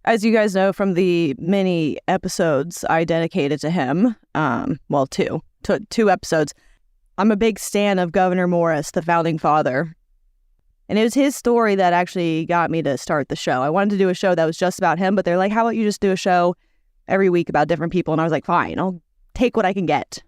As you guys know from the mini episodes I dedicated to him, two episodes, I'm a big stan of Gouverneur Morris, the founding father. And it was his story that actually got me to start the show. I wanted to do a show that was just about him, but they're like, how about you just do a show every week about different people? And I was like, fine, I'll take what I can get.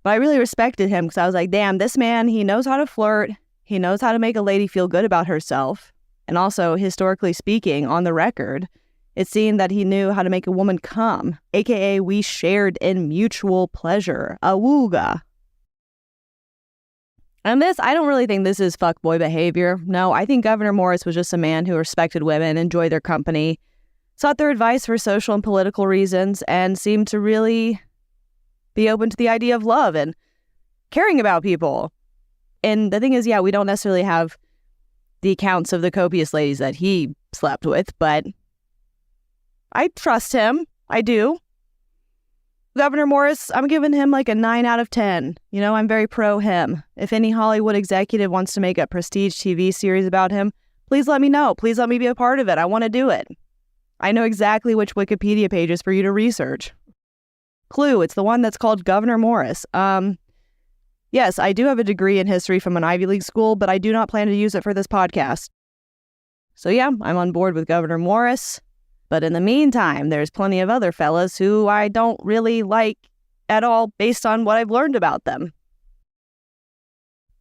But I really respected him because I was like, damn, this man, he knows how to flirt. He knows how to make a lady feel good about herself. And also, historically speaking, on the record, it seemed that he knew how to make a woman come, aka we shared in mutual pleasure, awooga. And this, I don't really think this is fuckboy behavior. No, I think Gouverneur Morris was just a man who respected women, enjoyed their company, sought their advice for social and political reasons, and seemed to really be open to the idea of love and caring about people. And the thing is, yeah, we don't necessarily have the accounts of the copious ladies that he slept with, but I trust him. I do. Gouverneur Morris, I'm giving him like a 9 out of 10. You know, I'm very pro him. If any Hollywood executive wants to make a prestige TV series about him, please let me know. Please let me be a part of it. I want to do it. I know exactly which Wikipedia pages for you to research. Clue, it's the one that's called Gouverneur Morris. Yes, I do have a degree in history from an Ivy League school, but I do not plan to use it for this podcast. So yeah, I'm on board with Gouverneur Morris. But in the meantime, there's plenty of other fellas who I don't really like at all based on what I've learned about them.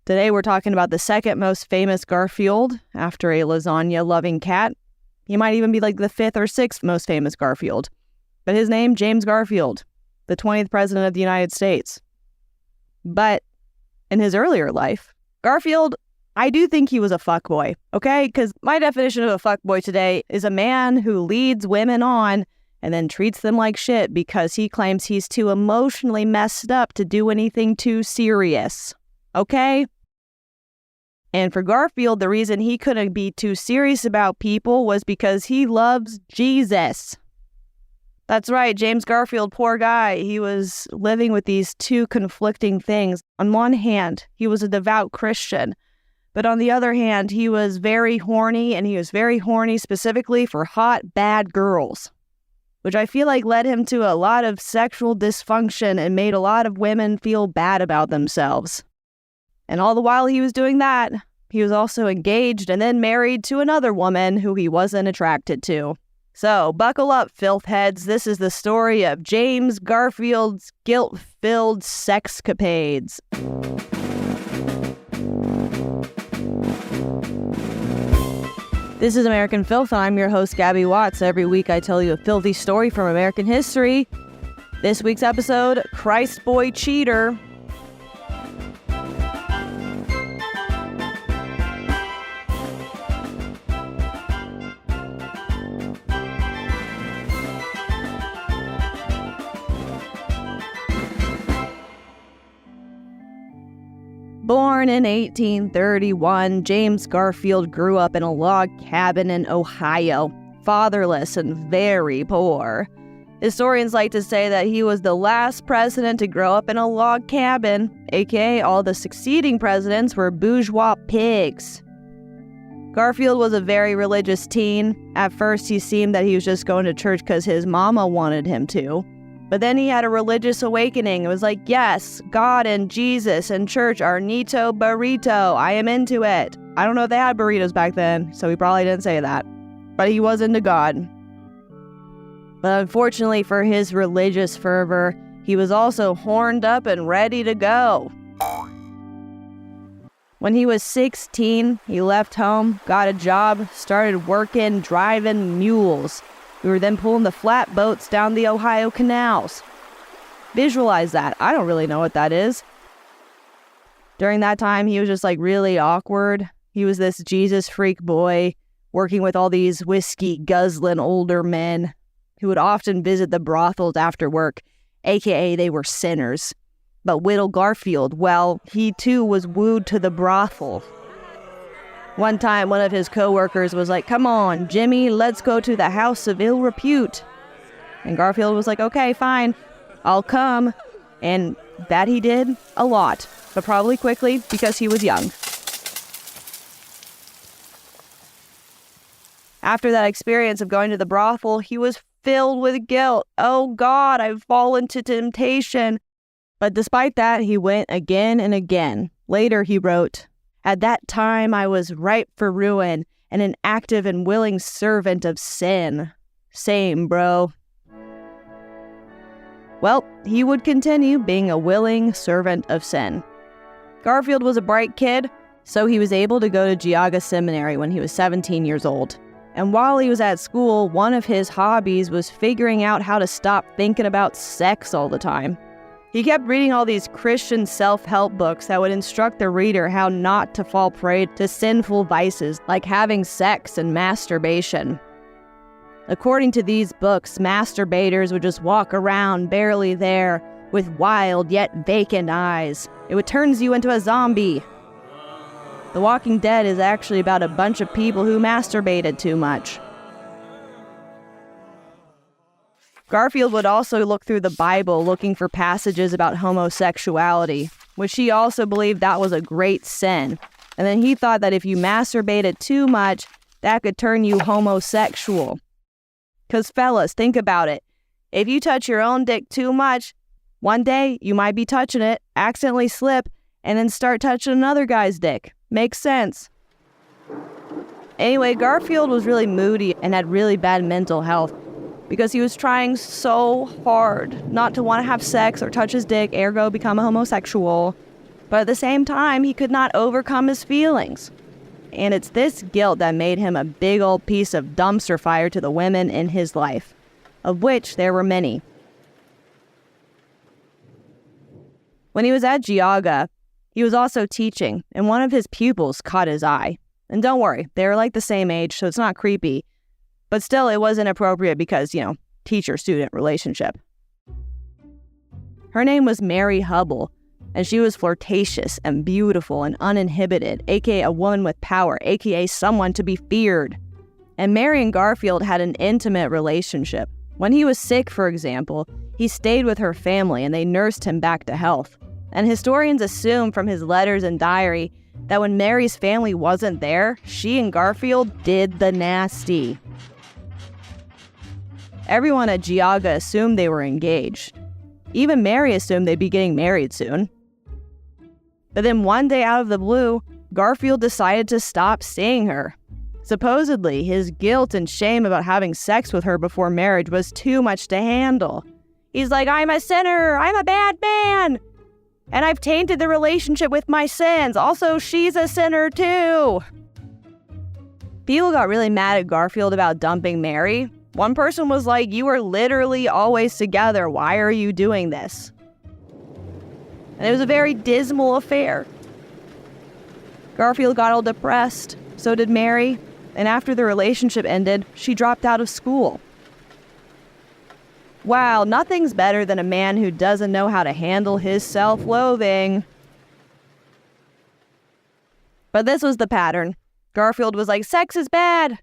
Today we're talking about the second most famous Garfield after a lasagna-loving cat. He might even be like the 5th or 6th most famous Garfield. But his name, James Garfield, the 20th president of the United States. But in his earlier life, Garfield, I do think he was a fuckboy, okay? Because my definition of a fuckboy today is a man who leads women on and then treats them like shit because he claims he's too emotionally messed up to do anything too serious, okay? And for Garfield, the reason he couldn't be too serious about people was because he loves Jesus. That's right, James Garfield, poor guy. He was living with these two conflicting things. On one hand, he was a devout Christian. But on the other hand, he was very horny, and he was very horny specifically for hot, bad girls, which I feel like led him to a lot of sexual dysfunction and made a lot of women feel bad about themselves. And all the while he was doing that, he was also engaged and then married to another woman who he wasn't attracted to. So buckle up, filth heads. This is the story of James Garfield's guilt-filled sexcapades. This is American Filth, and I'm your host, Gabby Watts. Every week I tell you a filthy story from American history. This week's episode, Christ Boy Cheater. Born in 1831, James Garfield grew up in a log cabin in Ohio, fatherless and very poor. Historians like to say that he was the last president to grow up in a log cabin, aka all the succeeding presidents were bourgeois pigs. Garfield was a very religious teen. At first, he seemed that he was just going to church because his mama wanted him to. But then he had a religious awakening. It was like, yes, God and Jesus and church are Nito Burrito. I am into it. I don't know if they had burritos back then, so he probably didn't say that. But he was into God. But unfortunately for his religious fervor, he was also horned up and ready to go. When he was 16, he left home, got a job, started working, driving mules. We were then pulling the flatboats down the Ohio canals. Visualize that. I don't really know what that is. During that time, he was just like really awkward. He was this Jesus freak boy working with all these whiskey guzzling older men who would often visit the brothels after work, aka they were sinners. But Whittle Garfield, well, he too was wooed to the brothel. One time, one of his co-workers was like, come on, Jimmy, let's go to the house of ill repute. And Garfield was like, okay, fine, I'll come. And that he did a lot, but probably quickly because he was young. After that experience of going to the brothel, he was filled with guilt. Oh God, I've fallen to temptation. But despite that, he went again and again. Later, he wrote, "At that time, I was ripe for ruin and an active and willing servant of sin." Same, bro. Well, he would continue being a willing servant of sin. Garfield was a bright kid, so he was able to go to Geauga Seminary when he was 17 years old. And while he was at school, one of his hobbies was figuring out how to stop thinking about sex all the time. He kept reading all these Christian self-help books that would instruct the reader how not to fall prey to sinful vices like having sex and masturbation. According to these books, masturbators would just walk around barely there with wild yet vacant eyes. It would turn you into a zombie. The Walking Dead is actually about a bunch of people who masturbated too much. Garfield would also look through the Bible looking for passages about homosexuality, which he also believed that was a great sin. And then he thought that if you masturbated too much, that could turn you homosexual. Because fellas, think about it. If you touch your own dick too much, one day you might be touching it, accidentally slip, and then start touching another guy's dick. Makes sense. Anyway, Garfield was really moody and had really bad mental health because he was trying so hard not to want to have sex or touch his dick, ergo become a homosexual. But at the same time, he could not overcome his feelings. And it's this guilt that made him a big old piece of dumpster fire to the women in his life, of which there were many. When he was at Geauga, he was also teaching, and one of his pupils caught his eye. And don't worry, they were like the same age, so it's not creepy. But still, it was inappropriate because, teacher-student relationship. Her name was Mary Hubble, and she was flirtatious and beautiful and uninhibited, aka a woman with power, aka someone to be feared. And Mary and Garfield had an intimate relationship. When he was sick, for example, he stayed with her family and they nursed him back to health. And historians assume from his letters and diary that when Mary's family wasn't there, she and Garfield did the nasty. Everyone at Geauga assumed they were engaged. Even Mary assumed they'd be getting married soon. But then one day out of the blue, Garfield decided to stop seeing her. Supposedly, his guilt and shame about having sex with her before marriage was too much to handle. He's like, "I'm a sinner, I'm a bad man, and I've tainted the relationship with my sins. Also, she's a sinner too." People got really mad at Garfield about dumping Mary. One person was like, "You were literally always together. Why are you doing this?" And it was a very dismal affair. Garfield got all depressed. So did Mary. And after the relationship ended, she dropped out of school. Wow, nothing's better than a man who doesn't know how to handle his self-loathing. But this was the pattern. Garfield was like, "Sex is bad.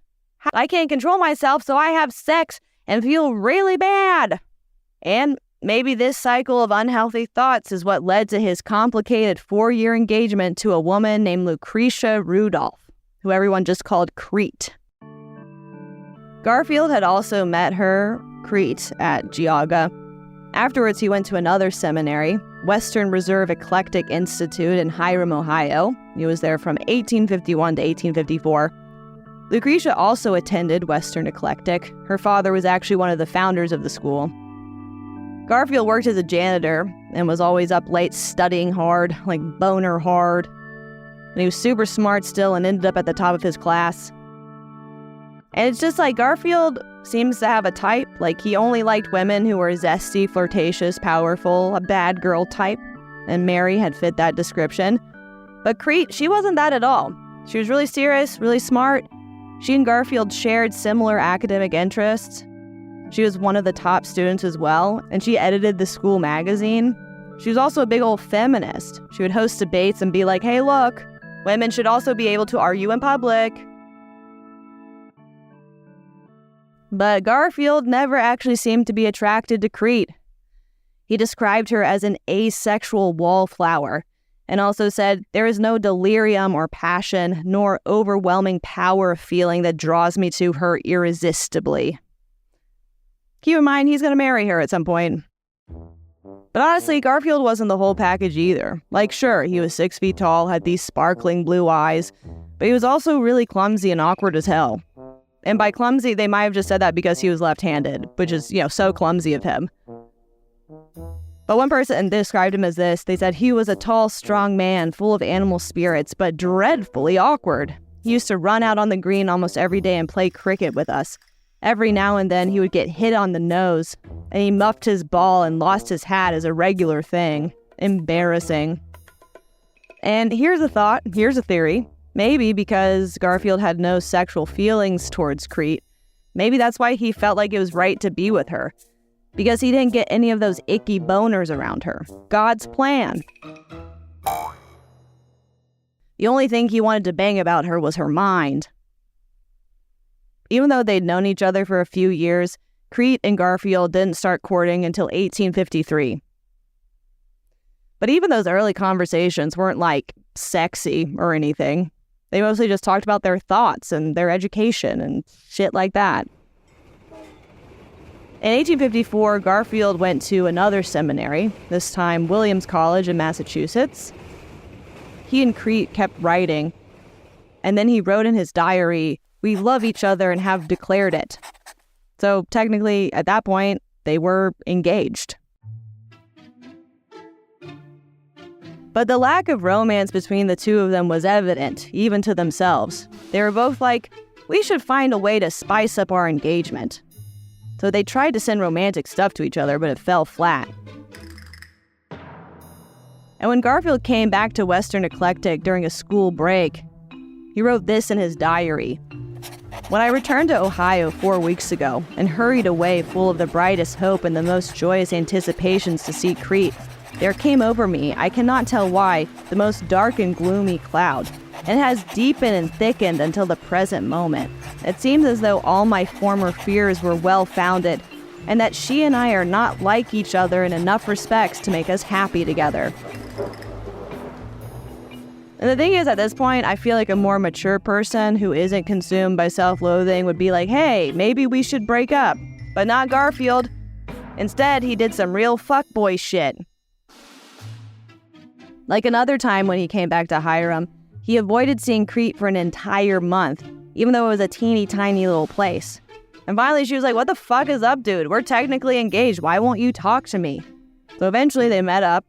I can't control myself, so I have sex and feel really bad." And maybe this cycle of unhealthy thoughts is what led to his complicated 4-year engagement to a woman named Lucretia Rudolph, who everyone just called Crete. Garfield had also met her, Crete, at Geauga. Afterwards, he went to another seminary, Western Reserve Eclectic Institute in Hiram, Ohio. He was there from 1851 to 1854. Lucretia also attended Western Eclectic. Her father was actually one of the founders of the school. Garfield worked as a janitor and was always up late studying hard, like boner hard. And he was super smart still and ended up at the top of his class. And it's just like Garfield seems to have a type. Like he only liked women who were zesty, flirtatious, powerful, a bad girl type. And Mary had fit that description. But Crete, she wasn't that at all. She was really serious, really smart. She and Garfield shared similar academic interests. She was one of the top students as well, and she edited the school magazine. She was also a big old feminist. She would host debates and be like, "Hey, look, women should also be able to argue in public." But Garfield never actually seemed to be attracted to Crete. He described her as an asexual wallflower, and also said, "There is no delirium or passion, nor overwhelming power of feeling that draws me to her irresistibly." Keep in mind, he's going to marry her at some point. But honestly, Garfield wasn't the whole package either. Like, sure, he was 6 feet tall, had these sparkling blue eyes, but he was also really clumsy and awkward as hell. And by clumsy, they might have just said that because he was left-handed, which is, so clumsy of him. But one person described him as this. They said he was a tall, strong man, full of animal spirits, but dreadfully awkward. He used to run out on the green almost every day and play cricket with us. Every now and then, he would get hit on the nose, and he muffed his ball and lost his hat as a regular thing. Embarrassing. And here's a thought, here's a theory. Maybe because Garfield had no sexual feelings towards Crete, maybe that's why he felt like it was right to be with her. Because he didn't get any of those icky boners around her. God's plan. The only thing he wanted to bang about her was her mind. Even though they'd known each other for a few years, Crete and Garfield didn't start courting until 1853. But even those early conversations weren't like sexy or anything. They mostly just talked about their thoughts and their education and shit like that. In 1854, Garfield went to another seminary, this time Williams College in Massachusetts. He and Crete kept writing, and then he wrote in his diary, "We love each other and have declared it." So technically, at that point, they were engaged. But the lack of romance between the two of them was evident, even to themselves. They were both like, we should find a way to spice up our engagement. So they tried to send romantic stuff to each other, but it fell flat. And when Garfield came back to Western Eclectic during a school break, he wrote this in his diary. "When I returned to Ohio 4 weeks ago and hurried away full of the brightest hope and the most joyous anticipations to see Crete, there came over me, I cannot tell why, the most dark and gloomy cloud. It has deepened and thickened until the present moment. It seems as though all my former fears were well-founded, and that she and I are not like each other in enough respects to make us happy together." And the thing is, at this point, I feel like a more mature person who isn't consumed by self-loathing would be like, hey, maybe we should break up. But not Garfield. Instead, he did some real fuckboy shit. Like another time when he came back to Hiram, he avoided seeing Crete for an entire month, even though it was a teeny tiny little place. And finally she was like, "What the fuck is up, dude? We're technically engaged. Why won't you talk to me?" So eventually they met up,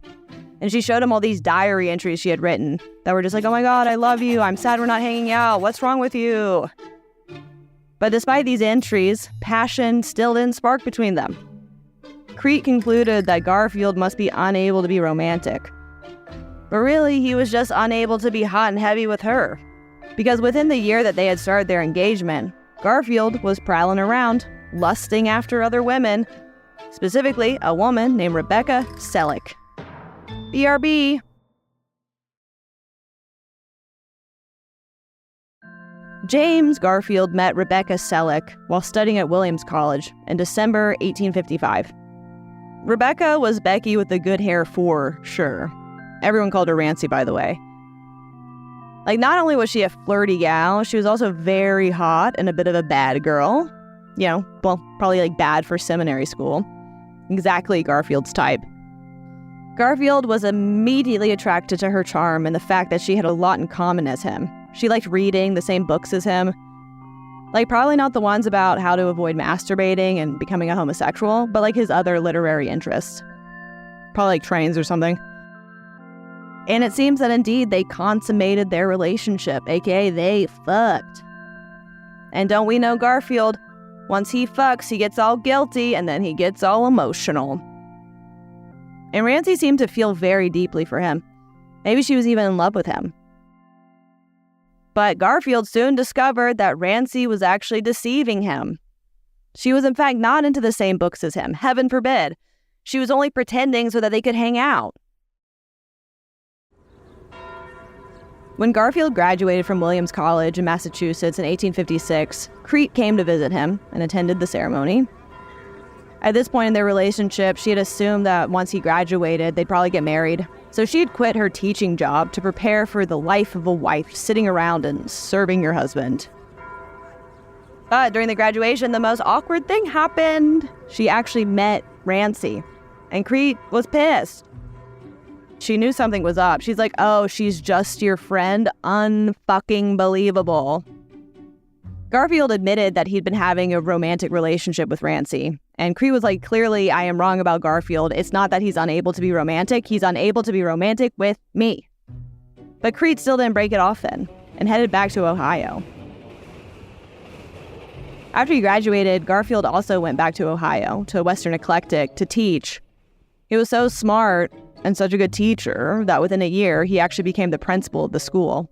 and she showed him all these diary entries she had written that were just like, "Oh my god, I love you. I'm sad we're not hanging out. What's wrong with you?" But despite these entries, passion still didn't spark between them. Crete concluded that Garfield must be unable to be romantic. But really, he was just unable to be hot and heavy with her. Because within the year that they had started their engagement, Garfield was prowling around, lusting after other women, specifically a woman named Rebecca Selleck. BRB. James Garfield met Rebecca Selleck while studying at Williams College in December 1855. Rebecca was Becky with the good hair for sure. Everyone called her Rancy, by the way. Like, not only was she a flirty gal, she was also very hot and a bit of a bad girl. Probably like bad for seminary school. Exactly Garfield's type. Garfield was immediately attracted to her charm and the fact that she had a lot in common as him. She liked reading the same books as him. Like, probably not the ones about how to avoid masturbating and becoming a homosexual, but like his other literary interests. Probably like trains or something. And it seems that indeed they consummated their relationship, aka they fucked. And don't we know Garfield? Once he fucks, he gets all guilty and then he gets all emotional. And Rancy seemed to feel very deeply for him. Maybe she was even in love with him. But Garfield soon discovered that Rancy was actually deceiving him. She was in fact not into the same books as him, heaven forbid. She was only pretending so that they could hang out. When Garfield graduated from Williams College in Massachusetts in 1856, Crete came to visit him and attended the ceremony. At this point in their relationship, she had assumed that once he graduated, they'd probably get married. So she had quit her teaching job to prepare for the life of a wife, sitting around and serving your husband. But during the graduation, the most awkward thing happened. She actually met Rancy, and Crete was pissed. She knew something was up. She's like, oh, she's just your friend? Unfucking believable. Garfield admitted that he'd been having a romantic relationship with Rancy. And Crete was like, clearly, I am wrong about Garfield. It's not that he's unable to be romantic. He's unable to be romantic with me. But Crete still didn't break it off then and headed back to Ohio. After he graduated, Garfield also went back to Ohio, to Western Eclectic, to teach. He was so smart and such a good teacher that within a year, he actually became the principal of the school.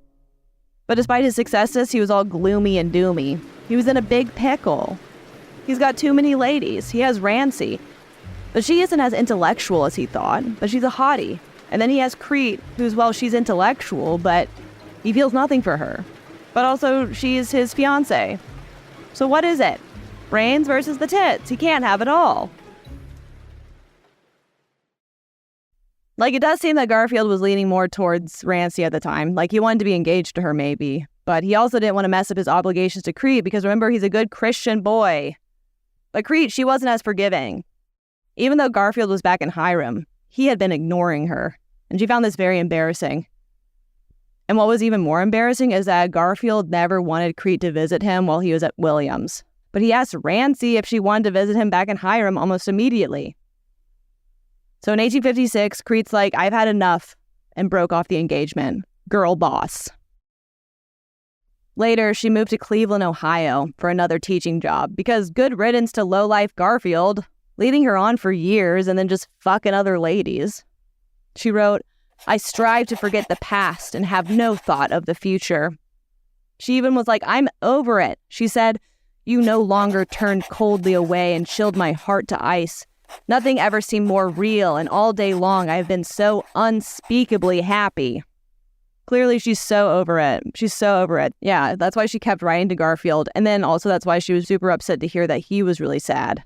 But despite his successes, he was all gloomy and doomy. He was in a big pickle. He's got too many ladies. He has Rancy. But she isn't as intellectual as he thought, but she's a hottie. And then he has Crete, who's, well, she's intellectual, but he feels nothing for her. But also, she's his fiancée. So what is it? Brains versus the tits. He can't have it all. Like, it does seem that Garfield was leaning more towards Rancy at the time. Like, he wanted to be engaged to her, maybe. But he also didn't want to mess up his obligations to Crete because, remember, he's a good Christian boy. But Crete, she wasn't as forgiving. Even though Garfield was back in Hiram, he had been ignoring her. And she found this very embarrassing. And what was even more embarrassing is that Garfield never wanted Crete to visit him while he was at Williams. But he asked Rancy if she wanted to visit him back in Hiram almost immediately. So in 1856, Crete's like, I've had enough, and broke off the engagement. Girl boss. Later, she moved to Cleveland, Ohio for another teaching job because good riddance to lowlife Garfield, leading her on for years and then just fucking other ladies. She wrote, I strive to forget the past and have no thought of the future. She even was like, I'm over it. She said, you no longer turned coldly away and chilled my heart to ice. Nothing ever seemed more real, and all day long I've been so unspeakably happy. Clearly, she's so over it. She's so over it. Yeah, that's why she kept writing to Garfield, and then also that's why she was super upset to hear that he was really sad.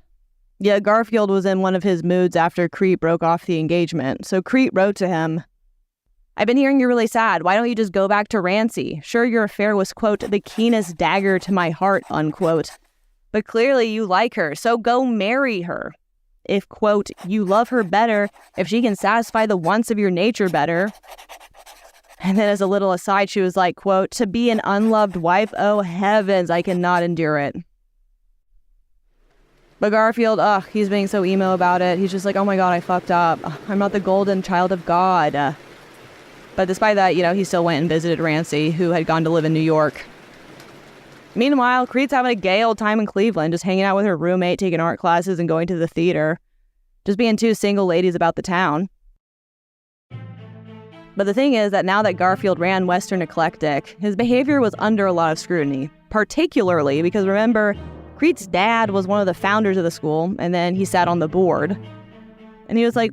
Yeah, Garfield was in one of his moods after Crete broke off the engagement, so Crete wrote to him, I've been hearing you're really sad. Why don't you just go back to Rancy? Sure, your affair was, quote, the keenest dagger to my heart, unquote. But clearly you like her, so go marry her. If, quote, you love her better, if she can satisfy the wants of your nature better. And then as a little aside, she was like, quote, to be an unloved wife, oh heavens, I cannot endure it. But Garfield, he's being so emo about it. He's just like, oh my God, I fucked up. I'm not the golden child of God. But despite that, he still went and visited Rancy, who had gone to live in New York. Meanwhile, Crete's having a gay old time in Cleveland, just hanging out with her roommate, taking art classes and going to the theater. Just being two single ladies about the town. But the thing is that now that Garfield ran Western Eclectic, his behavior was under a lot of scrutiny. Particularly because, remember, Crete's dad was one of the founders of the school, and then he sat on the board. And he was like,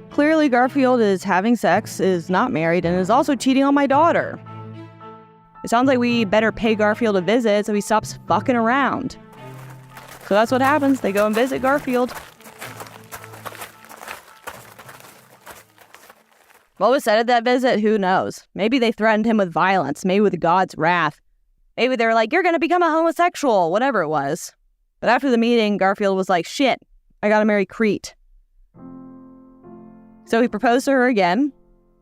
clearly Garfield is having sex, is not married, and is also cheating on my daughter. It sounds like we better pay Garfield a visit so he stops fucking around. So that's what happens. They go and visit Garfield. What was said at that visit? Who knows? Maybe they threatened him with violence, maybe with God's wrath. Maybe they were like, you're going to become a homosexual, whatever it was. But after the meeting, Garfield was like, shit, I gotta marry Crete. So he proposed to her again,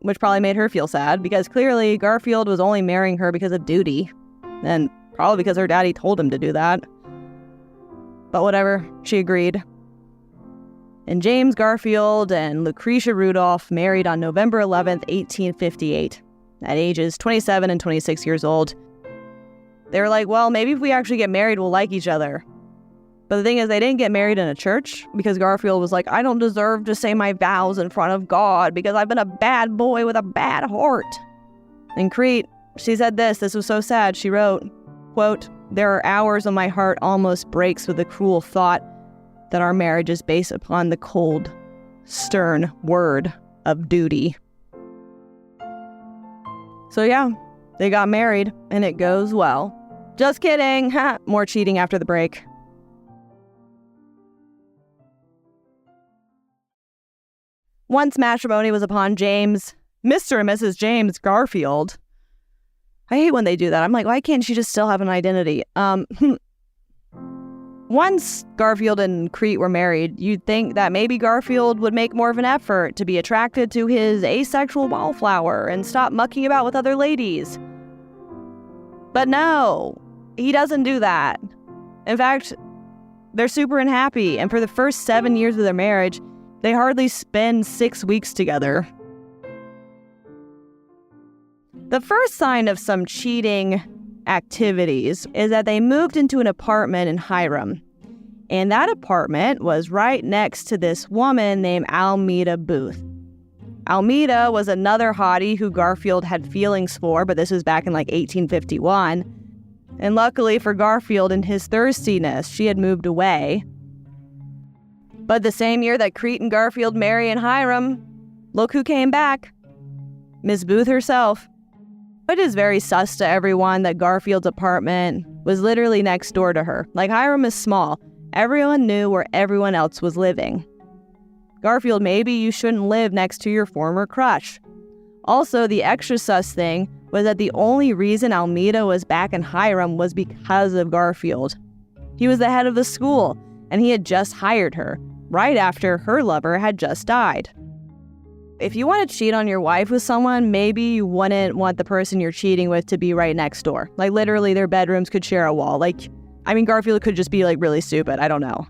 which probably made her feel sad because clearly Garfield was only marrying her because of duty. And probably because her daddy told him to do that. But whatever, she agreed. And James Garfield and Lucretia Rudolph married on November 11th, 1858, at ages 27 and 26 years old. They were like, well, maybe if we actually get married, we'll like each other. But the thing is, they didn't get married in a church because Garfield was like, I don't deserve to say my vows in front of God because I've been a bad boy with a bad heart. And Crete, she said this was so sad. She wrote, quote, there are hours when my heart almost breaks with the cruel thought that our marriage is based upon the cold, stern word of duty. So yeah, they got married and it goes well. Just kidding. More cheating after the break. Once matrimony was upon James, Mr. and Mrs. James Garfield. I hate when they do that. I'm like, why can't she just still have an identity? Once Garfield and Crete were married, you'd think that maybe Garfield would make more of an effort to be attracted to his asexual wallflower and stop mucking about with other ladies. But no, he doesn't do that. In fact, they're super unhappy, and for the first 7 years of their marriage, they hardly spend 6 weeks together. The first sign of some cheating activities is that they moved into an apartment in Hiram. And that apartment was right next to this woman named Almeda Booth. Almeda was another hottie who Garfield had feelings for, but this was back in like 1851. And luckily for Garfield and his thirstiness, she had moved away. But the same year that Crete and Garfield marry in Hiram, look who came back. Miss Booth herself. It is very sus to everyone that Garfield's apartment was literally next door to her. Like, Hiram is small. Everyone knew where everyone else was living. Garfield, maybe you shouldn't live next to your former crush. Also, the extra sus thing was that the only reason Almeda was back in Hiram was because of Garfield. He was the head of the school, and he had just hired her, right after her lover had just died. If you want to cheat on your wife with someone, maybe you wouldn't want the person you're cheating with to be right next door. Like, literally, their bedrooms could share a wall. Garfield could just be, really stupid. I don't know.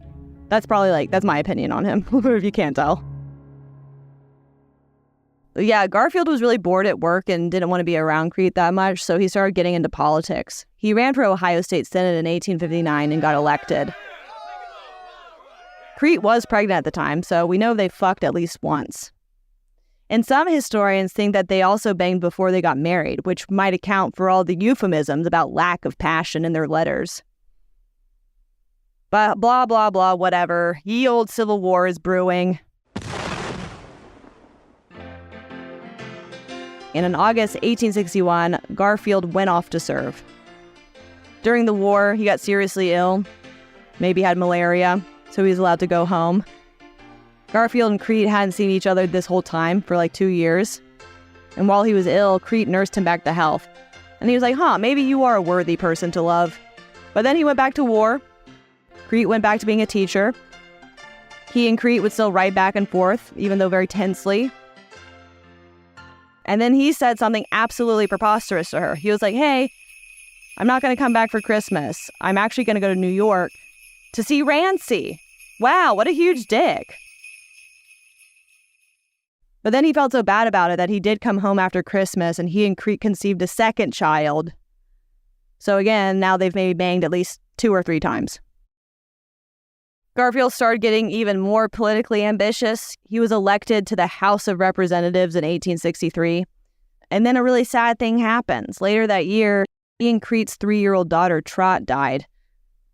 That's probably, that's my opinion on him, if you can't tell. Yeah, Garfield was really bored at work and didn't want to be around Crete that much, so he started getting into politics. He ran for Ohio State Senate in 1859 and got elected. Crete was pregnant at the time, so we know they fucked at least once. And some historians think that they also banged before they got married, which might account for all the euphemisms about lack of passion in their letters. But blah, blah, blah, whatever. Ye old Civil War is brewing. And in August 1861, Garfield went off to serve. During the war, he got seriously ill, maybe had malaria, so he was allowed to go home. Garfield and Crete hadn't seen each other this whole time for 2 years. And while he was ill, Crete nursed him back to health. And he was like, maybe you are a worthy person to love. But then he went back to war. Crete went back to being a teacher. He and Crete would still write back and forth, even though very tensely. And then he said something absolutely preposterous to her. He was like, hey, I'm not going to come back for Christmas. I'm actually going to go to New York to see Rancy. Wow, what a huge dick. But then he felt so bad about it that he did come home after Christmas, and he and Crete conceived a second child. So again, now they've maybe banged at least 2 or 3 times. Garfield started getting even more politically ambitious. He was elected to the House of Representatives in 1863. And then a really sad thing happens. Later that year, he and Crete's 3-year-old daughter, Trot, died,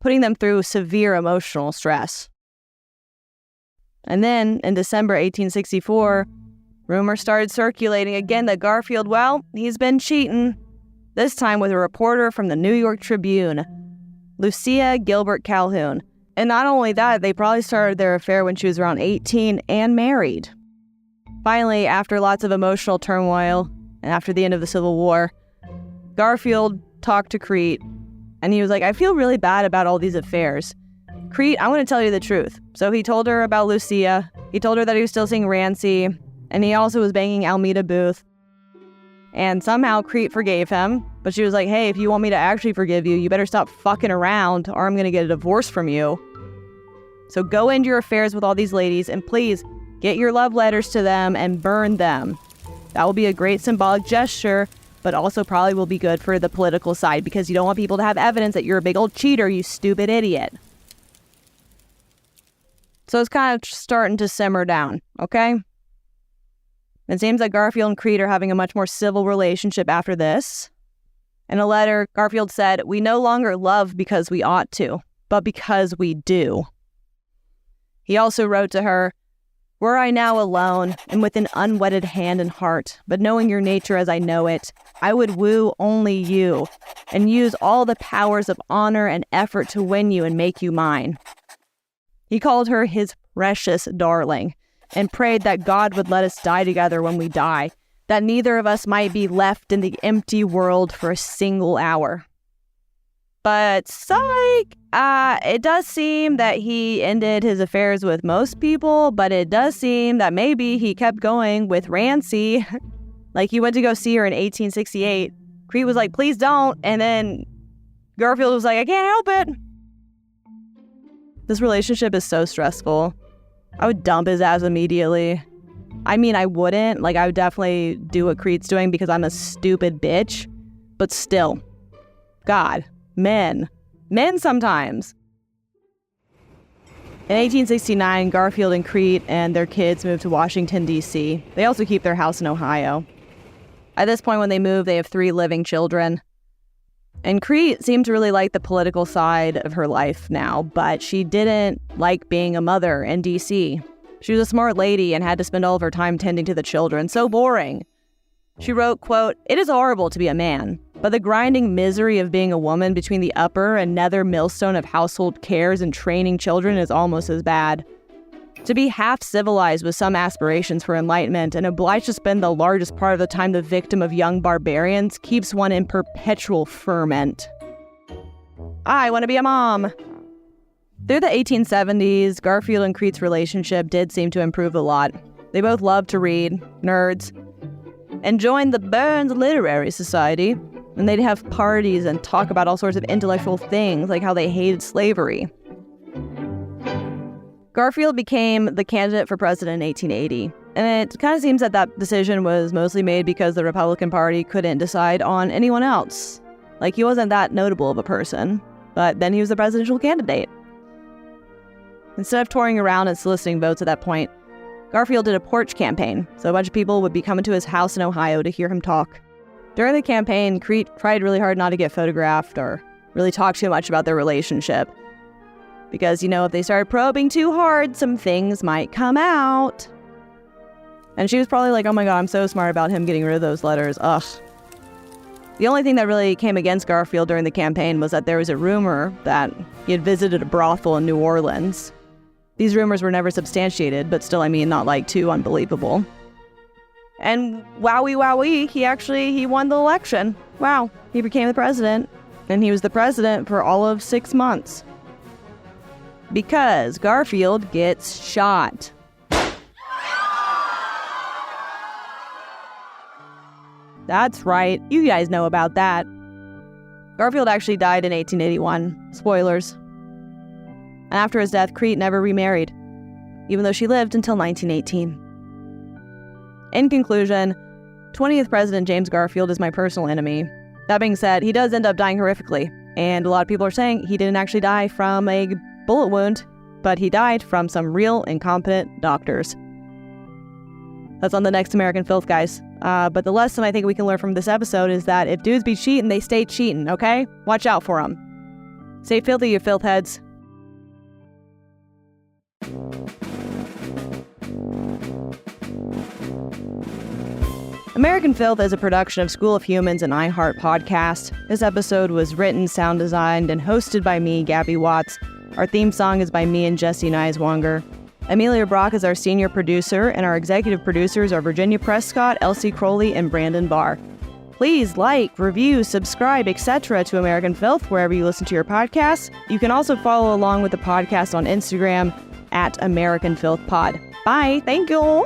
putting them through severe emotional stress. And then, in December 1864, rumors started circulating again that Garfield, he's been cheating. This time with a reporter from the New York Tribune, Lucia Gilbert Calhoun. And not only that, they probably started their affair when she was around 18 and married. Finally, after lots of emotional turmoil and after the end of the Civil War, Garfield talked to Crete, and he was like, I feel really bad about all these affairs. Crete, I want to tell you the truth. So he told her about Lucia. He told her that he was still seeing Rancy, and he also was banging Almeda Booth. And somehow Crete forgave him, but she was like, hey, if you want me to actually forgive you, you better stop fucking around or I'm going to get a divorce from you. So go into your affairs with all these ladies and please get your love letters to them and burn them. That will be a great symbolic gesture, but also probably will be good for the political side because you don't want people to have evidence that you're a big old cheater, you stupid idiot. So it's kind of starting to simmer down, okay? It seems like Garfield and Crete are having a much more civil relationship after this. In a letter, Garfield said, we no longer love because we ought to, but because we do. He also wrote to her, were I now alone and with an unwedded hand and heart, but knowing your nature as I know it, I would woo only you and use all the powers of honor and effort to win you and make you mine. He called her his precious darling and prayed that God would let us die together when we die, that neither of us might be left in the empty world for a single hour. But psych, it does seem that he ended his affairs with most people, but it does seem that maybe he kept going with Rancy. Like, he went to go see her in 1868. Crete was like, please don't. And then Garfield was like, I can't help it. This relationship is so stressful. I would dump his ass immediately. I mean, I wouldn't. Like, I would definitely do what Crete's doing because I'm a stupid bitch. But still, God, men sometimes. In 1869, Garfield and Crete and their kids moved to Washington, D.C. They also keep their house in Ohio. At this point, when they move, they have 3 living children. And Crete seemed to really like the political side of her life now, but she didn't like being a mother in D.C. She was a smart lady and had to spend all of her time tending to the children. So boring. She wrote, quote, "It is horrible to be a man, but the grinding misery of being a woman between the upper and nether millstone of household cares and training children is almost as bad. To be half civilized with some aspirations for enlightenment and obliged to spend the largest part of the time the victim of young barbarians keeps one in perpetual ferment. I want to be a mom." Through the 1870s, Garfield and Crete's relationship did seem to improve a lot. They both loved to read, nerds, and joined the Burns Literary Society, and they'd have parties and talk about all sorts of intellectual things, like how they hated slavery. Garfield became the candidate for president in 1880, and it kind of seems that that decision was mostly made because the Republican Party couldn't decide on anyone else. Like, he wasn't that notable of a person, but then he was the presidential candidate. Instead of touring around and soliciting votes at that point, Garfield did a porch campaign, so a bunch of people would be coming to his house in Ohio to hear him talk. During the campaign, Crete tried really hard not to get photographed or really talk too much about their relationship. Because, you know, if they started probing too hard, some things might come out. And she was probably like, oh my God, I'm so smart about him getting rid of those letters. Ugh. The only thing that really came against Garfield during the campaign was that there was a rumor that he had visited a brothel in New Orleans. These rumors were never substantiated, but still, I mean, not like too unbelievable. And wowie, he won the election. Wow, he became the president. And he was the president for all of 6 months. Because Garfield gets shot. That's right, you guys know about that. Garfield actually died in 1881. Spoilers. And after his death, Crete never remarried, even though she lived until 1918. In conclusion, 20th President James Garfield is my personal enemy. That being said, he does end up dying horrifically, and a lot of people are saying he didn't actually die from a bullet wound, but he died from some real incompetent doctors. That's on the next American Filth, guys. But the lesson I think we can learn from this episode is that if dudes be cheating, they stay cheating, okay? Watch out for them. Stay filthy, you filth heads. American Filth is a production of School of Humans and iHeart Podcast. This episode was written, sound designed, and hosted by me, Gabby Watts. Our theme song is by me and Jesse Neiswanger. Amelia Brock is our senior producer, and our executive producers are Virginia Prescott, Elsie Crowley, and Brandon Barr. Please like, review, subscribe, etc. to American Filth wherever you listen to your podcasts. You can also follow along with the podcast on Instagram at American Filth Pod. Bye. Thank you.